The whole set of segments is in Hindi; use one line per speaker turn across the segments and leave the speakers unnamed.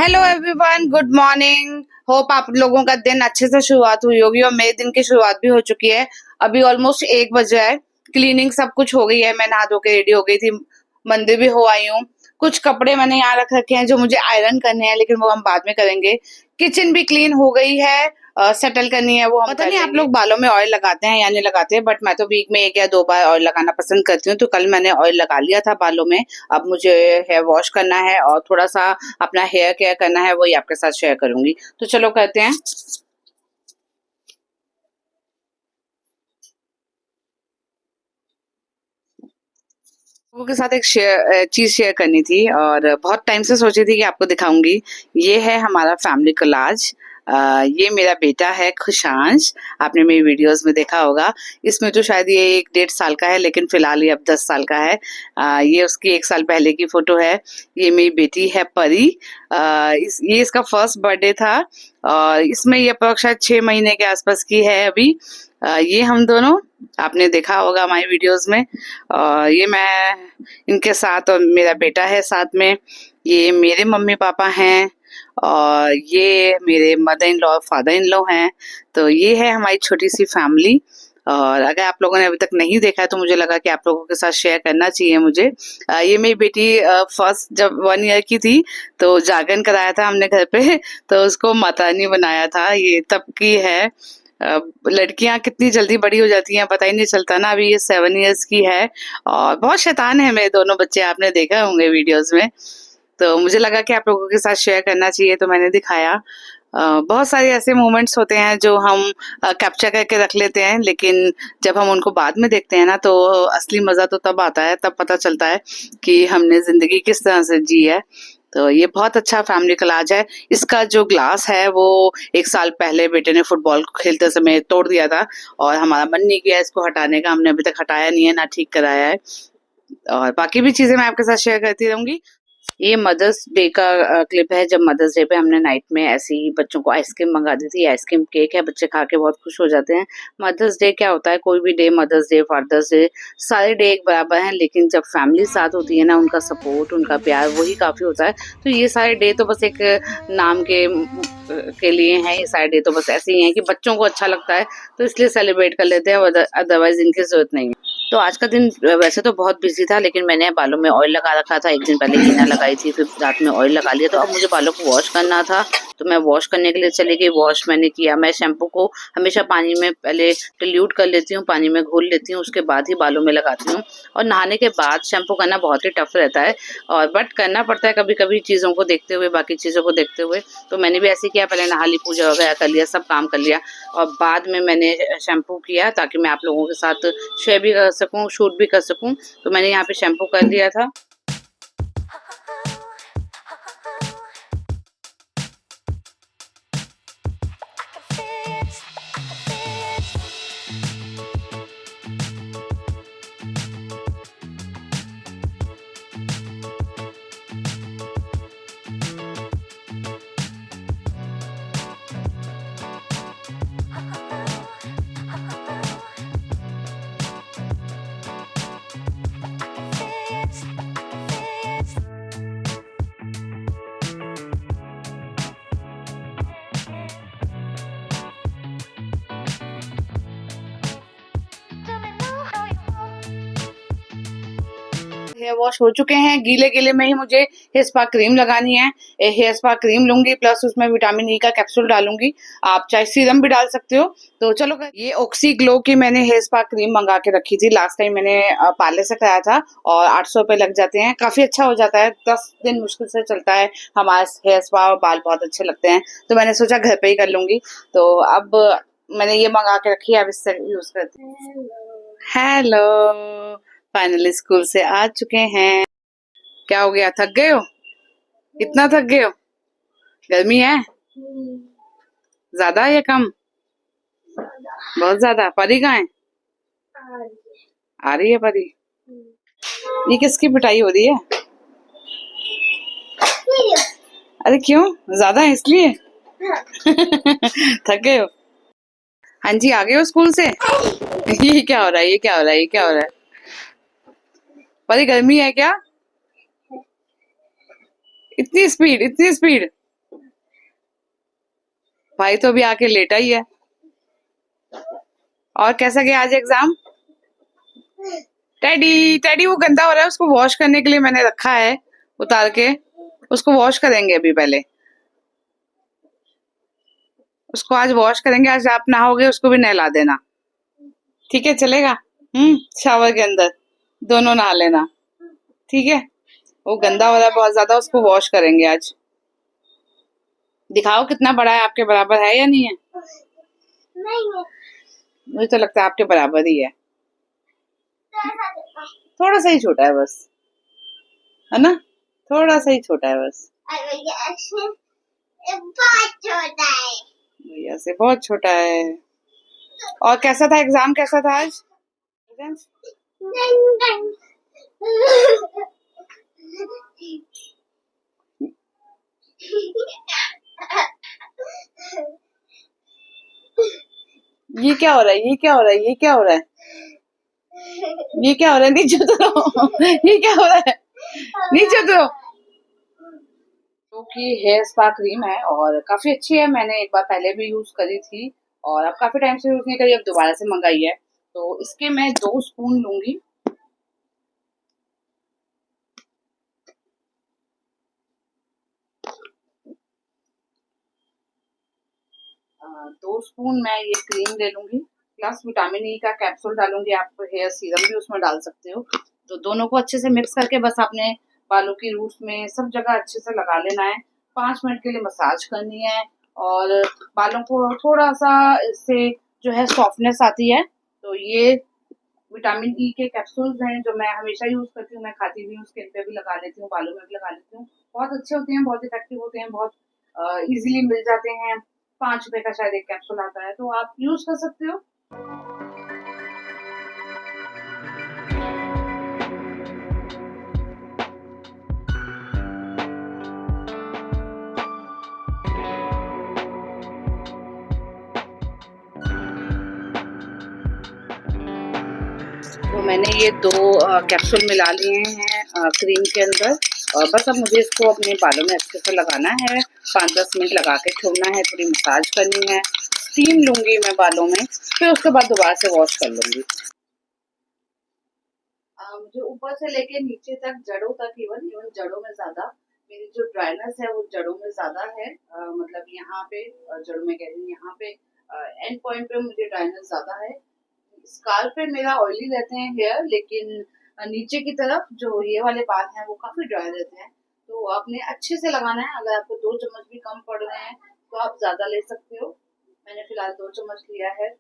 Hello everyone, good morning. Hope आप लोगों का दिन अच्छे से शुरुआत हुई होगी और मेरे दिन की शुरुआत भी हो चुकी है। अभी ऑलमोस्ट 1 बजे है। क्लीनिंग सब कुछ हो गई है, मैं नहा धो के रेडी हो गई थी, मंदिर भी हो आई हूँ। कुछ कपड़े मैंने यहाँ रख रखे हैं जो मुझे आयरन करने हैं, लेकिन वो हम बाद में करेंगे। किचन भी क्लीन हो गई है, सेटल करनी है, वो हम पता नहीं आप लोग बालों में ऑयल लगाते हैं या नहीं लगाते हैं, बट मैं तो वीक में 1 या 2 बार ऑयल लगाना पसंद करती हूँ। तो कल मैंने ऑयल लगा लिया था बालों में। अब मुझे हेयर वॉश करना है और थोड़ा सा अपना हेयर केयर करना है, वही आपके साथ शेयर करूंगी। तो चलो करते हैं। लोगों के साथ एक चीज शेयर करनी थी और बहुत टाइम से सोची थी कि आपको दिखाऊंगी। ये है हमारा फैमिली कोलाज। ये मेरा बेटा है खुशांश, आपने मेरी वीडियोस में देखा होगा। इसमें तो शायद ये 1 डेढ़ साल का है, लेकिन फिलहाल ये अब 10 साल का है। ये उसकी 1 साल पहले की फोटो है। ये मेरी बेटी है परी। ये इसका फर्स्ट बर्थडे था और इसमें ये अप्रोक्स शायद 6 महीने के आसपास की है अभी। ये हम दोनों आपने देखा होगा हमारी वीडियोस में। और ये मैं इनके साथ और मेरा बेटा है साथ में। ये मेरे मम्मी पापा हैं और ये मेरे mother in law father in law हैं। तो ये है हमारी छोटी सी फैमिली। और अगर आप लोगों ने अभी तक नहीं देखा है तो मुझे लगा कि आप लोगों के साथ शेयर करना चाहिए मुझे। ये मेरी बेटी फर्स्ट जब 1 ईयर की थी तो जागरण कराया था हमने घर पे तो उसको माता रानी बनाया था। ये तब की है। लड़कियां कितनी जल्दी बड़ी हो जाती हैं पता ही नहीं चलता ना। अभी ये 7 इयर्स की है और बहुत शैतान है मेरे दोनों बच्चे, आपने देखा होंगे वीडियोस में। तो मुझे लगा कि आप लोगों के साथ शेयर करना चाहिए तो मैंने दिखाया। बहुत सारे ऐसे मोमेंट्स होते हैं जो हम कैप्चर करके रख लेते हैं, लेकिन जब हम उनको बाद में देखते हैं ना तो असली मजा तो तब आता है, तब पता चलता है कि हमने जिंदगी किस तरह से जी है। तो ये बहुत अच्छा फैमिली कोलाज है। इसका जो ग्लास है वो 1 साल पहले बेटे ने फुटबॉल खेलते समय तोड़ दिया था और हमारा मन नहीं किया इसको हटाने का। हमने अभी तक हटाया नहीं है ना ठीक कराया है। और बाकी भी चीजें मैं आपके साथ शेयर करती रहूंगी। ये मदर्स डे का क्लिप है, जब मदर्स डे पे हमने नाइट में ऐसे ही बच्चों को आइसक्रीम मंगा दी थी। आइसक्रीम केक है, बच्चे खा के बहुत खुश हो जाते हैं। मदर्स डे क्या होता है, कोई भी day, mother's day, father's day, सारे डे एक बराबर हैं, लेकिन जब फैमिली साथ होती है ना, उनका सपोर्ट, उनका प्यार, वही काफी होता है। तो ये सारे डे तो बस एक नाम के लिए हैं। ये सारे डे तो बस ऐसे ही हैं कि बच्चों को अच्छा लगता है तो इसलिए सेलिब्रेट कर लेते हैं, अदरवाइज इनकी जरूरत नहीं है। तो आज का दिन वैसे तो बहुत बिजी था, लेकिन मैंने बालों में ऑयल लगा रखा था। एक दिन पहले हीना लगाई थी, फिर रात में ऑयल लगा लिया। तो अब मुझे बालों को वॉश करना था, तो मैं वॉश करने के लिए चली गई। वॉश मैंने किया। मैं शैम्पू को हमेशा पानी में पहले डिल्यूट कर लेती हूँ, पानी में घोल लेती हूँ, उसके बाद ही बालों में लगाती हूँ। और नहाने के बाद शैम्पू करना बहुत ही टफ रहता है, और बट करना पड़ता है कभी कभी, चीज़ों को देखते हुए, बाकी चीज़ों को देखते हुए। तो मैंने भी ऐसे किया, पहले नहा ली, पूजा वगैरह कर लिया, सब काम कर लिया, और बाद में मैंने शैम्पू किया ताकि मैं आप लोगों के साथ शेयर भी कर सकूं, शूट भी कर सकूं। तो मैंने यहाँ पे शैम्पू कर लिया था। हेयर वॉश हो चुके हैं। गीले गीले में ही मुझे हेयर स्पा क्रीम लगानी है। हेयर स्पा क्रीम लूंगी, प्लस उसमें विटामिन ई का कैप्सूल डालूंगी। आप चाहे सीरम भी डाल सकते हो। तो चलो, ये ऑक्सी ग्लो की मैंने हेयर स्पा क्रीम मंगा के रखी थी। लास्ट टाइम मैंने पार्लर से कराया था और 800 रुपए लग जाते हैं। काफी अच्छा हो जाता है, 10 दिन मुश्किल से चलता है हमारा हेयर स्पा, और बाल बहुत अच्छे लगते हैं। तो मैंने सोचा घर पे ही कर लूंगी। तो अब मैंने ये मंगा के रखी है, अब इससे यूज करती हूँ। हेलो, फाइनली स्कूल से आ चुके हैं। क्या हो गया, थक गए हो? इतना थक गए हो? गर्मी है ज्यादा या कम? बहुत ज्यादा। परी कहाँ है? आ रही है परी। ये किसकी पिटाई हो रही है? अरे क्यों, ज्यादा है इसलिए? थक गए हो? हाँ जी, आ गए हो स्कूल से? ये क्या हो रहा है, ये क्या हो रहा है, ये क्या हो रहा है? परी गर्मी है क्या? इतनी स्पीड, इतनी स्पीड। भाई तो अभी आके लेटा ही है। और कैसा गया आज एग्जाम? टेडी टेडी वो गंदा हो रहा है, उसको वॉश करने के लिए मैंने रखा है उतार के। उसको वॉश करेंगे अभी पहले। उसको आज वॉश करेंगे, आज आप नहाओगे उसको भी नहला देना। ठीक है, चलेगा? शावर के अंदर दोनों नहा लेना। ठीक है। वो गंदा हो रहा है बहुत ज्यादा, उसको वॉश करेंगे आज। दिखाओ कितना बड़ा है, आपके बराबर है या नहीं है? नहीं। मुझे तो लगता है आपके बराबर ही है। थोड़ा सा ही छोटा है बस, है ना? थोड़ा सा ही छोटा है बस। बहुत छोटा है भैया से, बहुत छोटा है। और कैसा था एग्जाम, कैसा था आज? ये क्या हो रहा है, ये क्या हो रहा है, ये क्या हो रहा है, ये क्या हो रहा है? नीचे उतरो। ये क्या हो रहा है? नीचे उतरो। जो कि हेयर स्पा क्रीम है और काफी अच्छी है। मैंने एक बार पहले भी यूज करी थी और अब काफी टाइम से यूज नहीं करी, अब दोबारा से मंगाई है। तो इसके मैं 2 स्पून लूंगी। 2 स्पून मैं ये क्रीम ले लूंगी, प्लस विटामिन ई का कैप्सूल डालूंगी। आप हेयर सीरम भी उसमें डाल सकते हो। तो दोनों को अच्छे से मिक्स करके बस आपने बालों की रूट्स में सब जगह अच्छे से लगा लेना है। 5 मिनट के लिए मसाज करनी है और बालों को थोड़ा सा इससे जो है सॉफ्टनेस आती है। तो ये विटामिन ई के कैप्सूल्स हैं जो मैं हमेशा यूज करती हूँ, मैं खाती भी हूँ, स्किन पे भी लगा लेती हूँ, बालों में भी लगा लेती हूँ। बहुत अच्छे होते हैं, बहुत इफेक्टिव होते हैं, बहुत इजीली मिल जाते हैं। 5 रुपए का शायद एक कैप्सूल आता है, तो आप यूज कर सकते हो। तो मैंने ये 2 कैप्सूल मिला लिए हैं क्रीम के अंदर और बस अब मुझे इसको अपने बालों में अच्छे से लगाना है। 5-10 मिनट लगा के छोड़ना है, थोड़ी मसाज करनी है, स्टीम लूंगी मैं बालों में, फिर उसके बाद दोबारा से वॉश कर लूंगी। मुझे ऊपर से लेके नीचे तक, जड़ों तक, इवन इवन जड़ों में ज्यादा मेरी जो ड्राइनेस है वो जड़ों में ज्यादा है। मतलब यहाँ पे जड़ों में कह रही हूँ, यहाँ पे एंड पॉइंट पे मुझे ड्राइनेस ज्यादा है। स्काल्प पे मेरा ऑयली रहते हैं हेयर, लेकिन नीचे की तरफ जो ये वाले बाल हैं वो काफी ड्राई रहते हैं। तो आपने अच्छे से लगाना है। अगर आपको 2 चम्मच भी कम पड़ रहे हैं तो आप ज्यादा ले सकते हो। मैंने फिलहाल 2 चम्मच लिया है।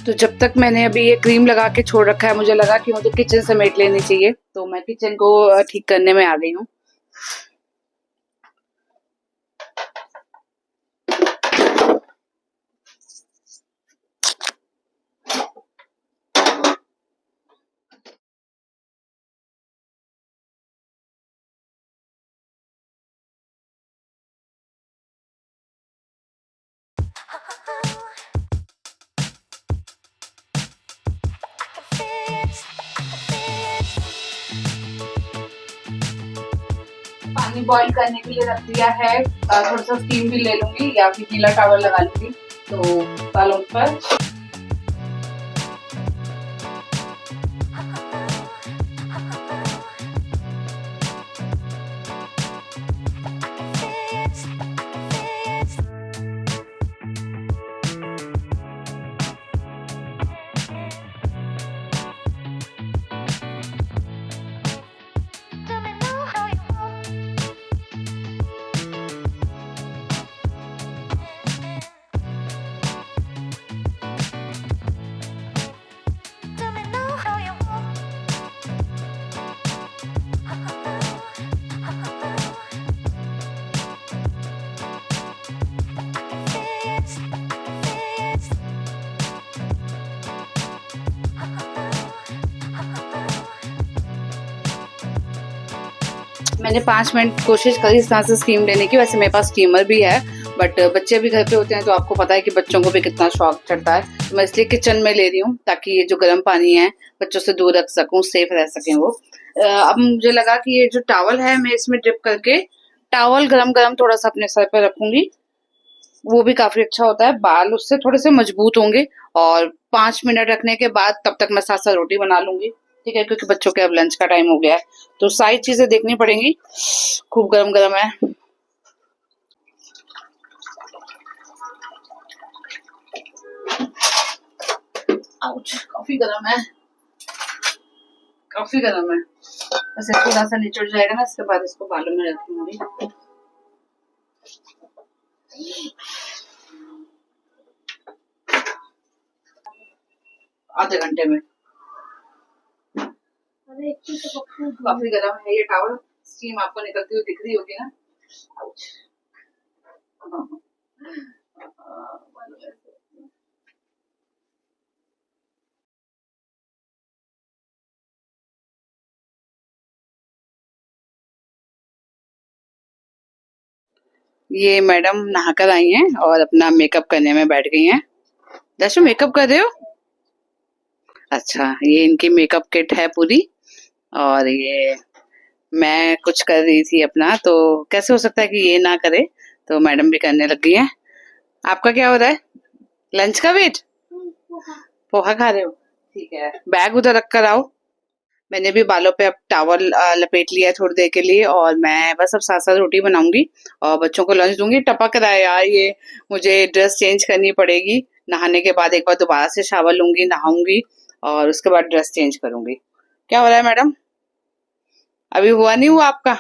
तो जब तक मैंने अभी ये क्रीम लगा के छोड़ रखा है, मुझे लगा कि मुझे किचन समेट लेनी चाहिए, तो मैं किचन को ठीक करने में आ गई हूँ। पानी बॉईल करने के लिए रख दिया है। थोड़ा सा स्टीम भी ले लूंगी या फिर गीला टॉवल लगा लूंगी तो बालों पर। मैंने 5 मिनट कोशिश करी इस तरह से स्टीम लेने की। वैसे मेरे पास स्टीमर भी है, बट बच्चे भी घर पे होते हैं तो आपको पता है कि बच्चों को भी कितना शौक चढ़ता है, तो मैं इसलिए किचन में ले रही हूँ ताकि ये जो गर्म पानी है बच्चों से दूर रख सकूँ, सेफ रह सकें वो। अब मुझे लगा कि ये जो टॉवल है मैं इसमें डिप करके टॉवल गरम गरम थोड़ा सा अपने सर पर रखूंगी, वो भी काफी अच्छा होता है, बाल उससे थोड़े से मजबूत होंगे। और 5 मिनट रखने के बाद तब तक मैं साथ साथ रोटी बना लूंगी, ठीक है, क्योंकि बच्चों के अब लंच का टाइम हो गया है तो सारी चीजें देखनी पड़ेंगी। खूब गरम गरम है। काफी गरम है, काफी गरम है। बस थोड़ा सा निचड़ जाएगा ना, इसके बाद इसको बालों में रखूंगी। आधे घंटे में। काफी गरम है ये टॉवल, स्टीम आपको निकलती हुई दिख रही होगी ना। ये मैडम नहाकर आई हैं और अपना मेकअप करने में बैठ गई हैं। दर्शु मेकअप कर रहे हो? अच्छा, ये इनकी मेकअप किट है पूरी, और ये मैं कुछ कर रही थी अपना, तो कैसे हो सकता है कि ये ना करे, तो मैडम भी करने लग गई हैं। आपका क्या हो रहा है? लंच का वेट? पोहा खा रहे हो? ठीक है, बैग उधर रख कर आओ। मैंने भी बालों पे अब टॉवल लपेट लिया है थोड़ी देर के लिए, और मैं बस अब साथ साथ रोटी बनाऊंगी और बच्चों को लंच दूंगी। टपक रहा है यार ये, मुझे ड्रेस चेंज करनी पड़ेगी। नहाने के बाद एक बार दोबारा से शावर लूंगी, नहाऊंगी और उसके बाद ड्रेस चेंज करूंगी। क्या हो रहा है मैडम? अभी हुआ नहीं हुआ आपका?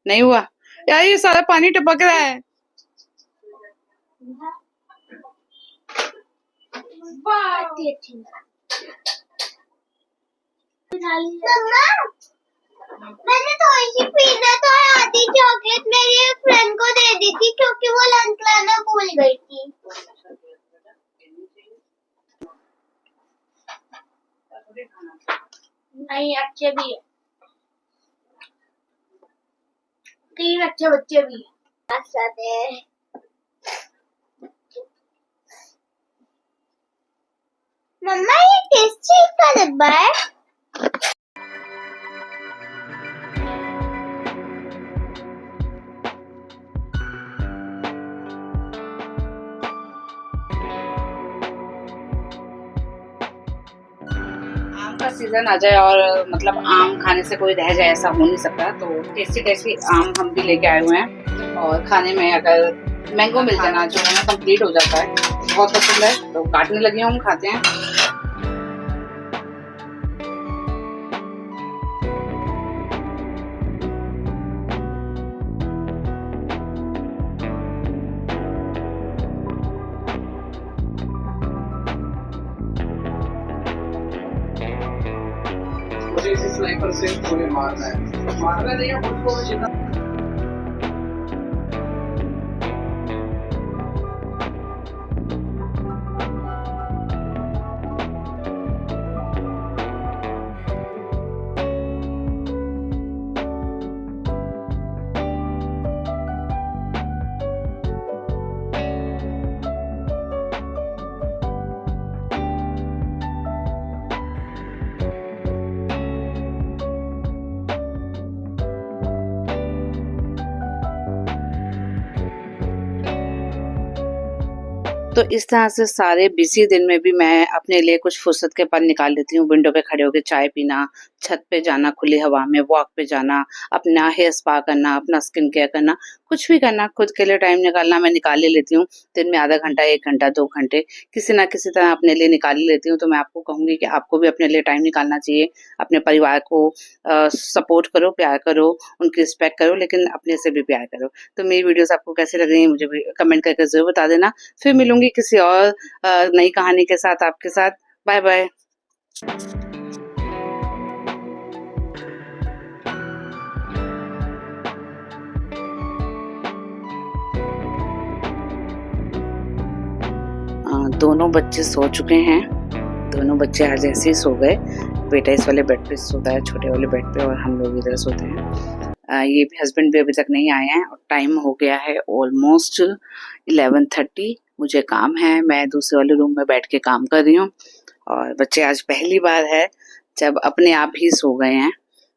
नहीं हुआ यार, ये सारा पानी टपक रहा है।
मैंने थोड़ी सी पीना तो आधी चॉकलेट मेरी फ्रेंड को दे दी थी क्योंकि वो लंच लाना भूल गई थी। नहीं, अच्छे भी है, 3 अच्छे बच्चे भी है। मम्मा ये किस चीज का डब्बा है?
आम का सीजन आ जाए और मतलब आम खाने से कोई रह जाए ऐसा हो नहीं सकता, तो टेस्टी टेस्टी आम हम भी लेके आए हुए हैं। और खाने में अगर मैंगो मिल जाना जो है ना कंप्लीट हो जाता है, बहुत पसंद है, तो काटने लगी हूँ, हम खाते हैं। मुझे इसी स्नाइपर से गोली मारना नहीं है खुद को जितना। तो इस तरह से सारे बिजी दिन में भी मैं अपने लिए कुछ फुर्सत के पल निकाल लेती हूँ। विंडो पे खड़े होकर चाय पीना, छत पे जाना, खुली हवा में वॉक पे जाना, अपना हेयर स्पा करना, अपना स्किन केयर करना, कुछ भी करना, खुद के लिए टाइम निकालना मैं निकाल ही लेती हूँ। दिन में आधा घंटा, 1 घंटा, 2 घंटे किसी ना किसी तरह अपने लिए निकाल ही लेती हूँ। तो मैं आपको कहूँगी कि आपको भी अपने लिए टाइम निकालना चाहिए। अपने परिवार को सपोर्ट करो, प्यार करो, उनकी रिस्पेक्ट करो, लेकिन अपने से भी प्यार करो। तो मेरी वीडियोज़ आपको कैसी लग रही हैं मुझे भी कमेंट करके ज़रूर बता देना। फिर मिलूँगी किसी और नई कहानी के साथ आपके साथ। Bye bye. दोनों बच्चे सो चुके हैं। दोनों बच्चे आज ऐसे ही सो गए। बेटा इस वाले बेड पे सोता है, छोटे वाले बेड पे, और हम लोग इधर सोते हैं। ये भी हस्बैंड भी अभी तक नहीं आए हैं और टाइम हो गया है ऑलमोस्ट 11:30। मुझे काम है, मैं दूसरे वाले रूम में बैठ के काम कर रही हूँ। और बच्चे आज पहली बार है जब अपने आप ही सो गए हैं।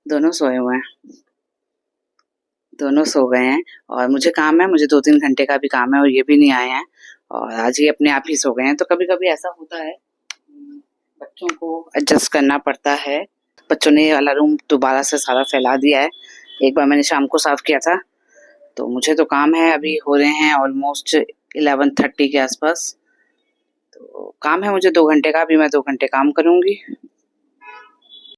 दोनों सोए हुए हैं, दोनों सो गए हैं और मुझे काम है, मुझे 2-3 घंटे का भी काम है और ये भी नहीं आए हैं और आज ये अपने आप ही सो गए हैं। तो कभी-कभी ऐसा होता है, बच्चों को एडजस्ट करना पड़ता है। बच्चों ने ये वाला रूम दोबारा से सारा फैला दिया है। एक बार मैंने शाम को साफ किया था। तो मुझे तो काम है, अभी हो रहे हैं ऑलमोस्ट 11:30 के आसपास। तो काम है मुझे 2 घंटे का, अभी मैं 2 घंटे काम करूँगी।